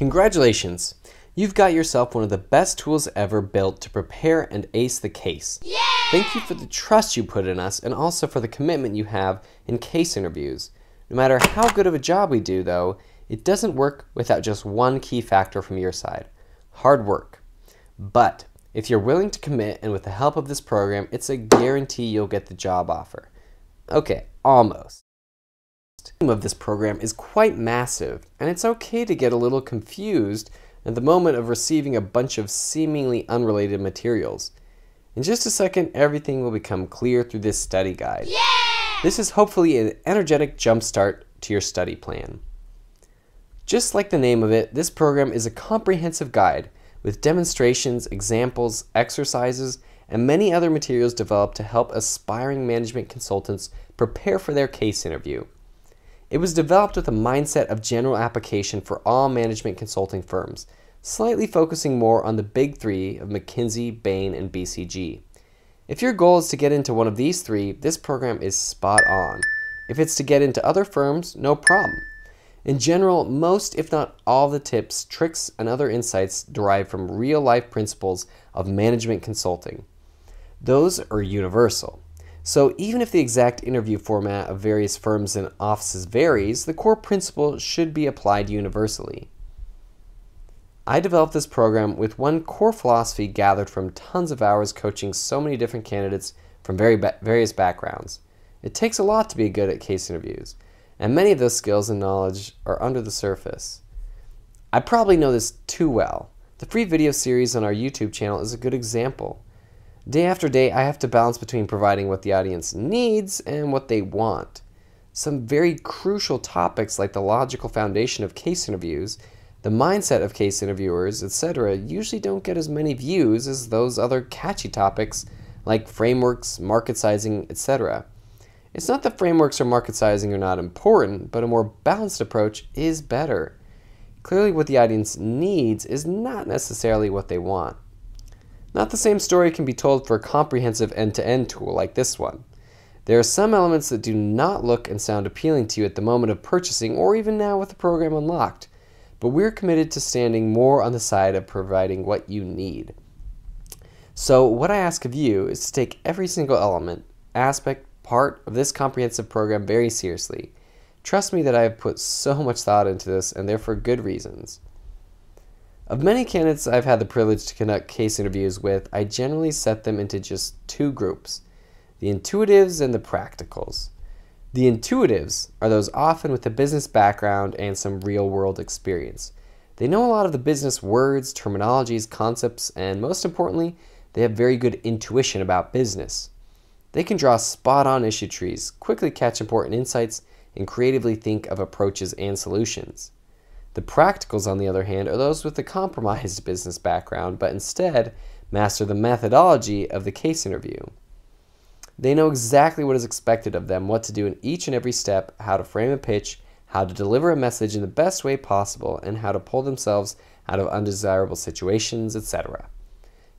Congratulations! You've got yourself one of the best tools ever built to prepare and ace the case. Yay! Thank you for the trust you put in us and also for the commitment you have in case interviews. No matter how good of a job we do, though, it doesn't work without just one key factor from your side: hard work. But if you're willing to commit, and with the help of this program, it's a guarantee you'll get the job offer. Okay, almost. The theme of this program is quite massive, and it's okay to get a little confused at the moment of receiving a bunch of seemingly unrelated materials. In just a second, everything will become clear through this study guide. Yeah! This is hopefully an energetic jumpstart to your study plan. Just like the name of it, this program is a comprehensive guide with demonstrations, examples, exercises, and many other materials developed to help aspiring management consultants prepare for their case interview. It was developed with a mindset of general application for all management consulting firms, slightly focusing more on the big three of McKinsey, Bain, and BCG. If your goal is to get into one of these three, this program is spot on. If it's to get into other firms, no problem. In general, most, if not all, the tips, tricks, and other insights derive from real-life principles of management consulting. Those are universal. So even if the exact interview format of various firms and offices varies, the core principle should be applied universally. I developed this program with one core philosophy gathered from tons of hours coaching so many different candidates from various backgrounds. It takes a lot to be good at case interviews, and many of those skills and knowledge are under the surface. I probably know this too well. The free video series on our YouTube channel is a good example. Day after day, I have to balance between providing what the audience needs and what they want. Some very crucial topics like the logical foundation of case interviews, the mindset of case interviewers, etc. usually don't get as many views as those other catchy topics like frameworks, market sizing, etc. It's not that frameworks or market sizing are not important, but a more balanced approach is better. Clearly what the audience needs is not necessarily what they want. Not the same story can be told for a comprehensive end-to-end tool like this one. There are some elements that do not look and sound appealing to you at the moment of purchasing or even now with the program unlocked, but we're committed to standing more on the side of providing what you need. So what I ask of you is to take every single element, aspect, part of this comprehensive program very seriously. Trust me that I have put so much thought into this, and they're for good reasons. Of many candidates I've had the privilege to conduct case interviews with, I generally set them into just two groups: the intuitives and the practicals. The intuitives are those often with a business background and some real-world experience. They know a lot of the business words, terminologies, concepts, and most importantly, they have very good intuition about business. They can draw spot-on issue trees, quickly catch important insights, and creatively think of approaches and solutions. The practicals, on the other hand, are those with a compromised business background, but instead master the methodology of the case interview. They know exactly what is expected of them, what to do in each and every step, how to frame a pitch, how to deliver a message in the best way possible, and how to pull themselves out of undesirable situations, etc.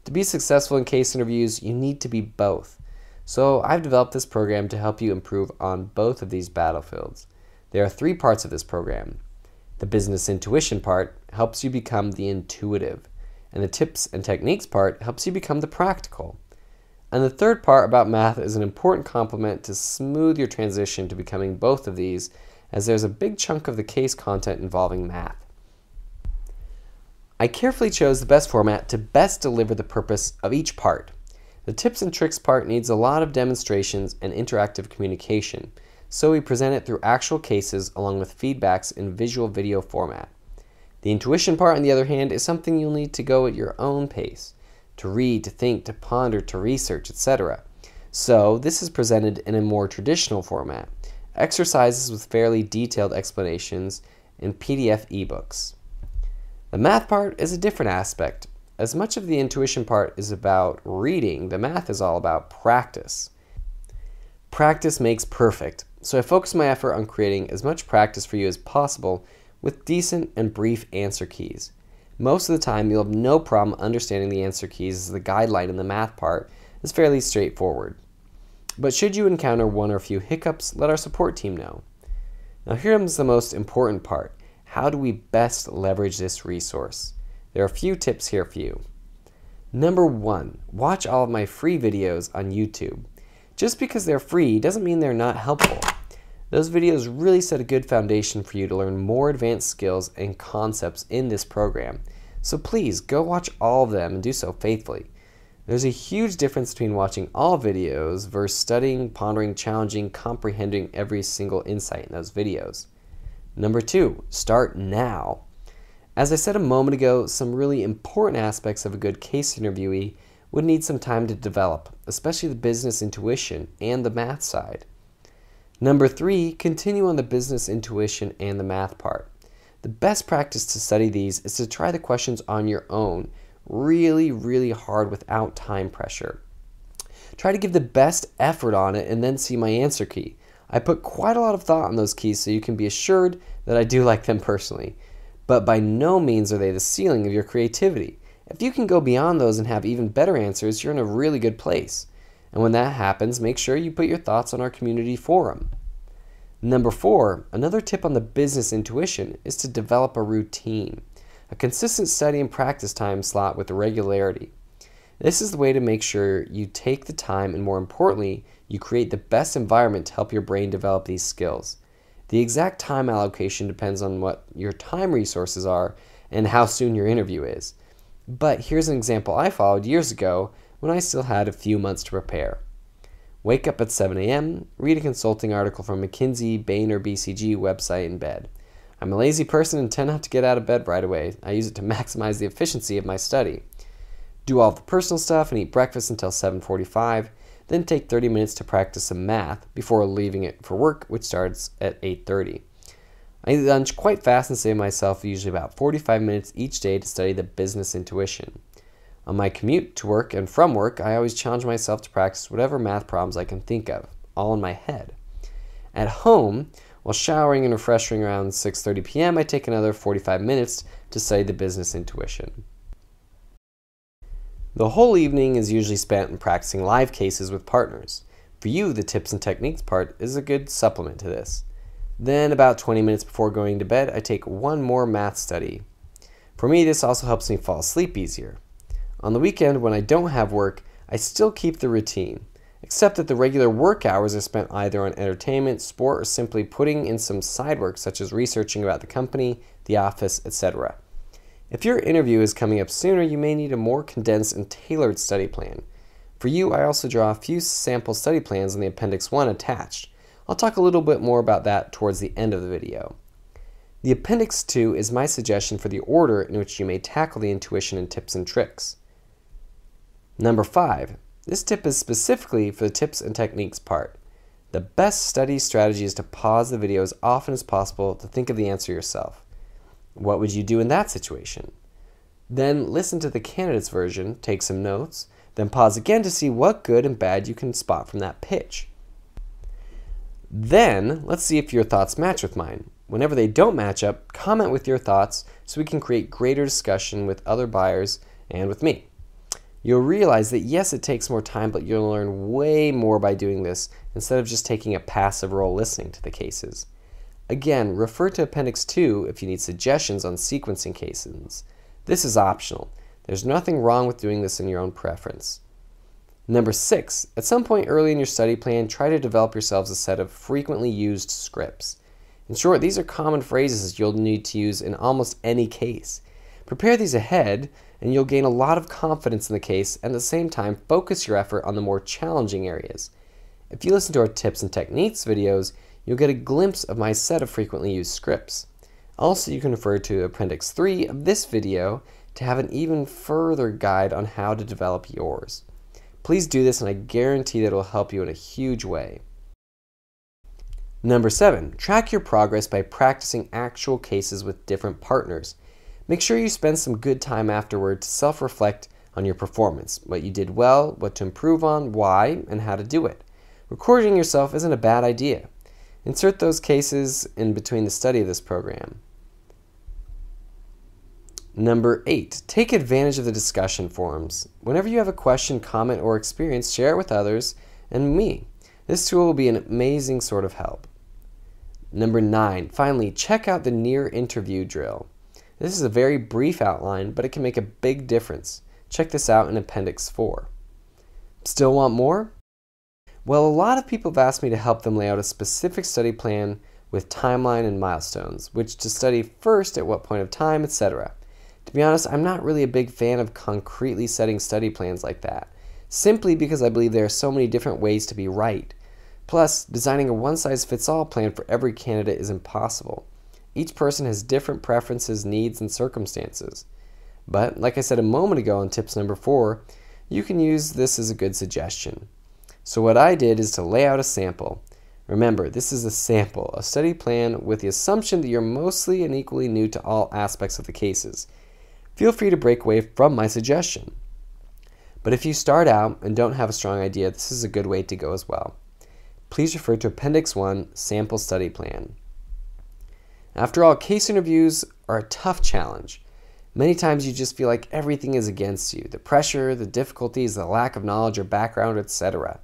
To be successful in case interviews, you need to be both. So I've developed this program to help you improve on both of these battlefields. There are three parts of this program. The business intuition part helps you become the intuitive, and the tips and techniques part helps you become the practical. And the third part about math is an important complement to smooth your transition to becoming both of these, as there's a big chunk of the case content involving math. I carefully chose the best format to best deliver the purpose of each part. The tips and tricks part needs a lot of demonstrations and interactive communication, so we present it through actual cases along with feedbacks in visual video format. The intuition part, on the other hand, is something you'll need to go at your own pace, to read, to think, to ponder, to research, etc. So this is presented in a more traditional format, exercises with fairly detailed explanations in PDF ebooks. The math part is a different aspect. As much of the intuition part is about reading, the math is all about practice. Practice makes perfect, so I focus my effort on creating as much practice for you as possible with decent and brief answer keys. Most of the time you'll have no problem understanding the answer keys, as the guideline in the math part is fairly straightforward. But should you encounter one or a few hiccups, let our support team know. Now here comes the most important part: how do we best leverage this resource? There are a few tips here for you. Number 1, watch all of my free videos on YouTube. Just because they're free doesn't mean they're not helpful. Those videos really set a good foundation for you to learn more advanced skills and concepts in this program. So please go watch all of them and do so faithfully. There's a huge difference between watching all videos versus studying, pondering, challenging, comprehending every single insight in those videos. Number 2, start now. As I said a moment ago, some really important aspects of a good case interviewee would need some time to develop, especially the business intuition and the math side. Number 3, continue on the business intuition and the math part. The best practice to study these is to try the questions on your own, really hard without time pressure. Try to give the best effort on it and then see my answer key. I put quite a lot of thought on those keys so you can be assured that I do like them personally. But by no means are they the ceiling of your creativity. If you can go beyond those and have even better answers, you're in a really good place. And when that happens, make sure you put your thoughts on our community forum. Number 4, another tip on the business intuition is to develop a routine, a consistent study and practice time slot with regularity. This is the way to make sure you take the time and, more importantly, you create the best environment to help your brain develop these skills. The exact time allocation depends on what your time resources are and how soon your interview is. But here's an example I followed years ago when I still had a few months to prepare. Wake up at 7 a.m., read a consulting article from McKinsey, Bain, or BCG website in bed. I'm a lazy person and tend not to get out of bed right away. I use it to maximize the efficiency of my study. Do all of the personal stuff and eat breakfast until 7:45, then take 30 minutes to practice some math before leaving it for work, which starts at 8:30. I eat lunch quite fast and save myself usually about 45 minutes each day to study the business intuition. On my commute to work and from work, I always challenge myself to practice whatever math problems I can think of, all in my head. At home, while showering and refreshing around 6:30 p.m., I take another 45 minutes to study the business intuition. The whole evening is usually spent in practicing live cases with partners. For you, the tips and techniques part is a good supplement to this. Then, about 20 minutes before going to bed, I take one more math study. For me, this also helps me fall asleep easier. On the weekend, when I don't have work, I still keep the routine, except that the regular work hours are spent either on entertainment, sport, or simply putting in some side work such as researching about the company, the office, etc. If your interview is coming up sooner, you may need a more condensed and tailored study plan. For you, I also draw a few sample study plans in the Appendix 1 attached. I'll talk a little bit more about that towards the end of the video. The Appendix 2 is my suggestion for the order in which you may tackle the intuition and tips and tricks. Number 5. This tip is specifically for the tips and techniques part. The best study strategy is to pause the video as often as possible to think of the answer yourself. What would you do in that situation? Then listen to the candidate's version, take some notes, then pause again to see what good and bad you can spot from that pitch. Then, let's see if your thoughts match with mine. Whenever they don't match up, comment with your thoughts so we can create greater discussion with other buyers and with me. You'll realize that yes, it takes more time, but you'll learn way more by doing this instead of just taking a passive role listening to the cases. Again, refer to Appendix 2 if you need suggestions on sequencing cases. This is optional. There's nothing wrong with doing this in your own preference. Number 6, at some point early in your study plan, try to develop yourselves a set of frequently used scripts. In short, these are common phrases you'll need to use in almost any case. Prepare these ahead, and you'll gain a lot of confidence in the case, and at the same time, focus your effort on the more challenging areas. If you listen to our tips and techniques videos, you'll get a glimpse of my set of frequently used scripts. Also, you can refer to Appendix 3 of this video to have an even further guide on how to develop yours. Please do this, and I guarantee that it will help you in a huge way. Number 7, track your progress by practicing actual cases with different partners. Make sure you spend some good time afterward to self-reflect on your performance, what you did well, what to improve on, why, and how to do it. Recording yourself isn't a bad idea. Insert those cases in between the study of this program. Number 8, take advantage of the discussion forums. Whenever you have a question, comment, or experience, share it with others and me. This tool will be an amazing sort of help. Number 9, finally, check out the near interview drill. This is a very brief outline, but it can make a big difference. Check this out in Appendix 4. Still want more? Well, a lot of people have asked me to help them lay out a specific study plan with timeline and milestones, which to study first at what point of time, etc. To be honest, I'm not really a big fan of concretely setting study plans like that, simply because I believe there are so many different ways to be right. Plus, designing a one-size-fits-all plan for every candidate is impossible. Each person has different preferences, needs, and circumstances. But, like I said a moment ago in tips number 4, you can use this as a good suggestion. So what I did is to lay out a sample. Remember, this is a sample, a study plan with the assumption that you're mostly and equally new to all aspects of the cases. Feel free to break away from my suggestion. But if you start out and don't have a strong idea, this is a good way to go as well. Please refer to Appendix 1, Sample Study Plan. After all, case interviews are a tough challenge. Many times you just feel like everything is against you. The pressure, the difficulties, the lack of knowledge or background, etc.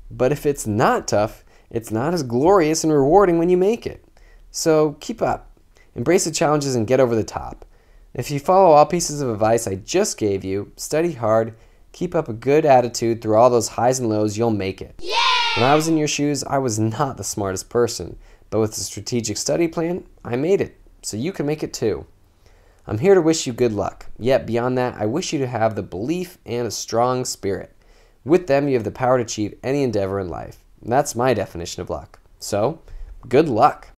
But if it's not tough, it's not as glorious and rewarding when you make it. So keep up. Embrace the challenges and get over the top. If you follow all pieces of advice I just gave you, study hard, keep up a good attitude through all those highs and lows, you'll make it. Yay! When I was in your shoes, I was not the smartest person, but with a strategic study plan, I made it. So you can make it too. I'm here to wish you good luck. Yet beyond that, I wish you to have the belief and a strong spirit. With them, you have the power to achieve any endeavor in life. And that's my definition of luck. So, good luck.